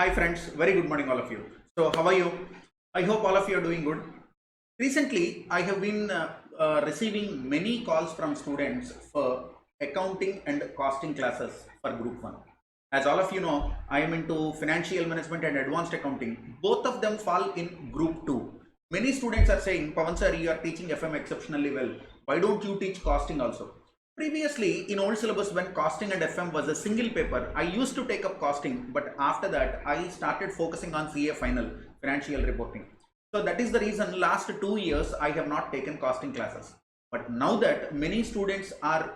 Hi friends, very good morning all of you. So how are you? I hope all of you are doing good. Recently, I have been receiving many calls from students for accounting and costing classes for Group 1. As all of you know, I am into financial management and advanced accounting. Both of them fall in Group 2. Many students are saying, Pawan sir, you are teaching FM exceptionally well. Why don't you teach costing also? Previously, in old syllabus, when costing and FM was a single paper, I used to take up costing, but after that, I started focusing on CA final, financial reporting. So that is the reason last 2 years I have not taken costing classes. But now that many students are,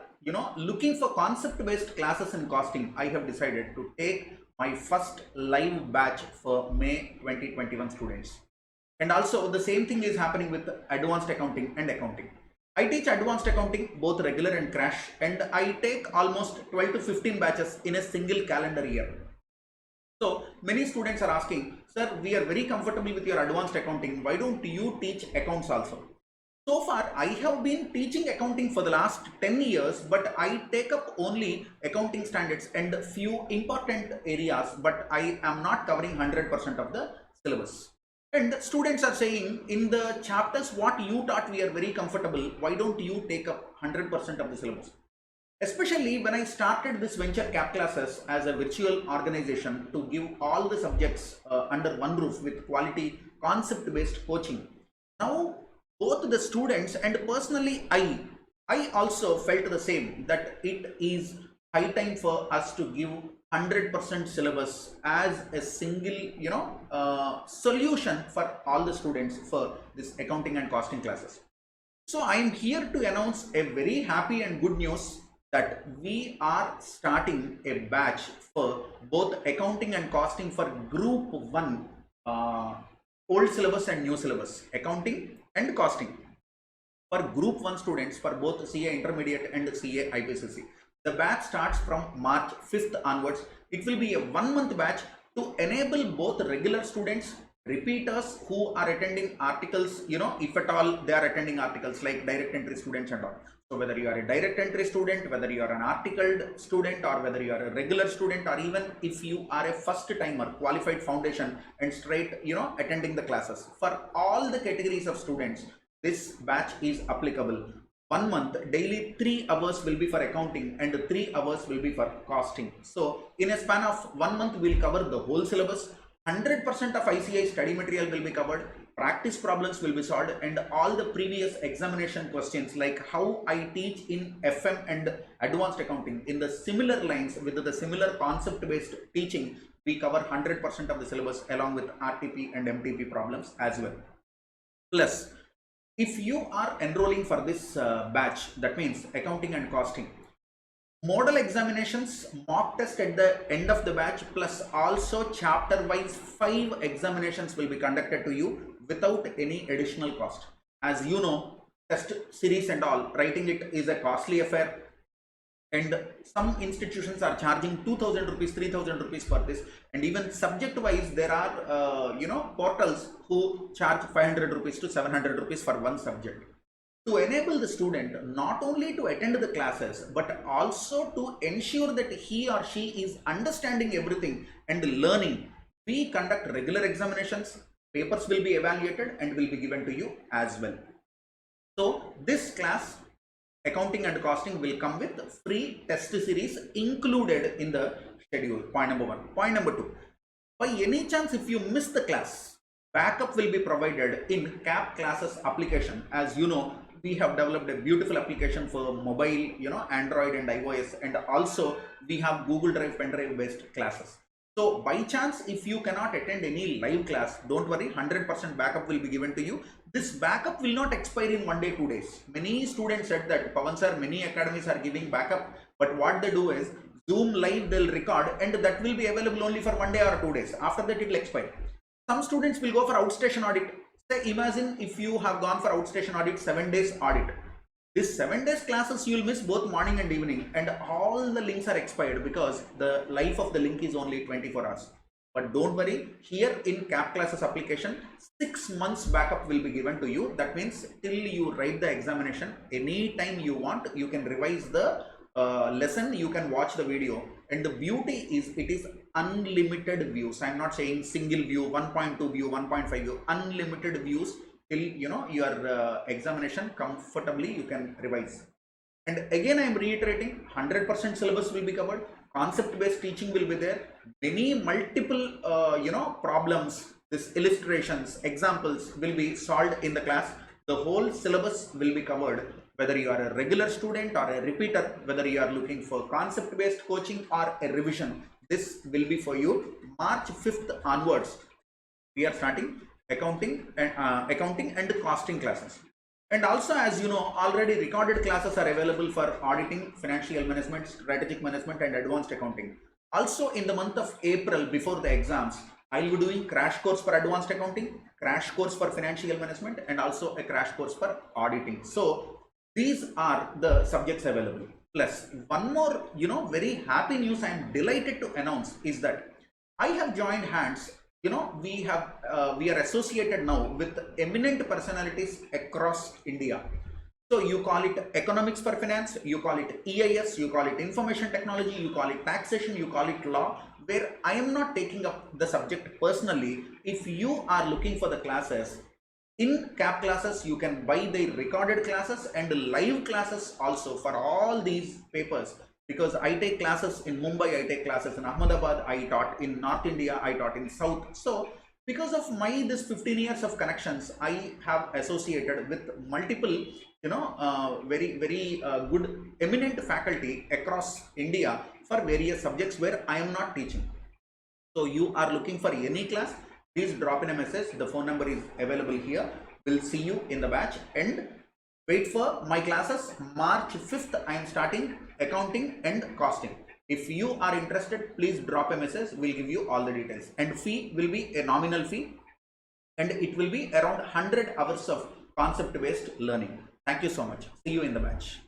looking for concept-based classes in costing, I have decided to take my first live batch for May 2021 students. And also the same thing is happening with advanced accounting and accounting. I teach advanced accounting, both regular and crash, and I take almost 12 to 15 batches in a single calendar year. So many students are asking, sir, we are very comfortable with your advanced accounting. Why don't you teach accounts also? So far, I have been teaching accounting for the last 10 years, but I take up only accounting standards and few important areas, but I am not covering 100% of the syllabus. And students are saying in the chapters what you taught we are very comfortable, why don't you take up 100% of the syllabus? Especially when I started this venture cap classes as a virtual organization to give all the subjects under one roof with quality concept based coaching. Now both the students and personally I also felt the same, that it is high time for us to give 100% syllabus as a single solution for all the students for this accounting and costing classes. So I am here to announce a very happy and good news that we are starting a batch for both accounting and costing for Group 1, old syllabus and new syllabus, accounting and costing for Group 1 students for both CA Intermediate and CA IPCC. The batch starts from March 5th onwards. It will be a 1-month batch to enable both regular students, repeaters who are attending articles, if at all they are attending articles like direct entry students and all. So whether you are a direct entry student, whether you are an articled student, or whether you are a regular student, or even if you are a first timer, qualified foundation and straight, attending the classes, for all the categories of students, this batch is applicable. 1 month, daily 3 hours will be for accounting and 3 hours will be for costing. So in a span of 1 month, we'll cover the whole syllabus. 100% of ICI study material will be covered, practice problems will be solved, and all the previous examination questions like how I teach in FM and advanced accounting in the similar lines with the similar concept based teaching, we cover 100% of the syllabus along with RTP and MTP problems as well. Plus, if you are enrolling for this batch, that means accounting and costing, model examinations, mock test at the end of the batch, plus also chapter wise 5 examinations will be conducted to you without any additional cost. As you know, test series and all, writing it is a costly affair, and some institutions are charging 2,000 rupees, 3,000 rupees for this, and even subject wise there are portals who charge 500 rupees to 700 rupees for one subject. To enable the student not only to attend the classes but also to ensure that he or she is understanding everything and learning, we conduct regular examinations, papers will be evaluated and will be given to you as well. So this class, accounting and costing, will come with free test series included in the schedule. Point number 1. Point number 2, by any chance if you miss the class, backup will be provided in CAP classes application. As you know, we have developed a beautiful application for mobile, Android and iOS, and also we have Google Drive pen drive based classes. So by chance if you cannot attend any live class, don't worry, 100% backup will be given to you. This backup will not expire in 1 day, 2 days. Many students said that, Pawan sir, many academies are giving backup, but what they do is Zoom live they'll record and that will be available only for 1 day or 2 days. After that it will expire. Some students will go for outstation audit. Say imagine if you have gone for outstation audit, 7 days audit. This 7 days classes you will miss both morning and evening, and all the links are expired because the life of the link is only 24 hours. But don't worry, here in CAP classes application, 6 months backup will be given to you. That means till you write the examination, anytime you want, you can revise the lesson, you can watch the video and the beauty is it is unlimited views. I'm not saying single view, 1.2 view, 1.5 view, unlimited views till your examination comfortably you can revise. And again, I am reiterating, 100% syllabus will be covered, concept based teaching will be there, many multiple problems, this illustrations, examples will be solved in the class. The whole syllabus will be covered, whether you are a regular student or a repeater, whether you are looking for concept based coaching or a revision, this will be for you. March 5th onwards we are starting accounting and costing classes. And also, as you know, already recorded classes are available for auditing, financial management, strategic management and advanced accounting. Also in the month of April, before the exams, I will be doing crash course for advanced accounting, crash course for financial management and also a crash course for auditing. So these are the subjects available. Plus one more very happy news I am delighted to announce is that I have joined hands. We are associated now with eminent personalities across India. So you call it economics for finance, you call it EIS, you call it information technology, you call it taxation, you call it law, where I am not taking up the subject personally. If you are looking for the classes, in CAP classes, you can buy the recorded classes and live classes also for all these papers. Because I take classes in Mumbai, I take classes in Ahmedabad, I taught in North India, I taught in South. So because of this 15 years of connections, I have associated with multiple, very good eminent faculty across India for various subjects where I am not teaching. So you are looking for any class, please drop in a message. The phone number is available here. We'll see you in the batch and wait for my classes. March 5th, I am starting accounting and costing. If you are interested, please drop a message. We'll give you all the details. And fee will be a nominal fee and it will be around 100 hours of concept based learning. Thank you so much. See you in the batch.